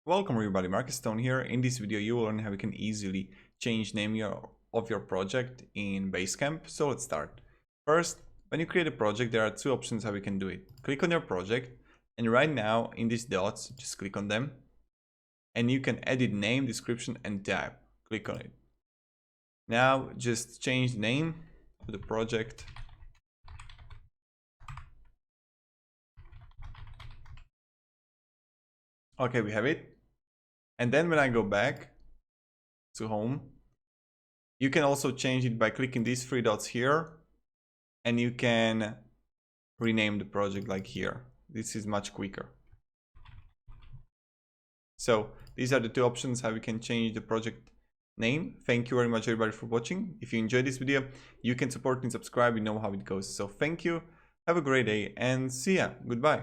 Welcome everybody, Marcus Stone here. In this video you will learn how you can easily change name of your project in Basecamp. So let's start. First, when you create a project, there are two options how you can do it. Click on your project, and right now in these dots, just click on them, and you can edit name, description and tab. Click on it. Now just change the name of the project. Okay, we have it. And then when I go back to home, you can also change it by clicking these three dots here, and you can rename the project like here. This is much quicker. So these are the two options how you can change the project name. Thank you very much everybody for watching. If you enjoyed this video, you can support and subscribe. You know how it goes. So thank you, have a great day, and see ya. Goodbye.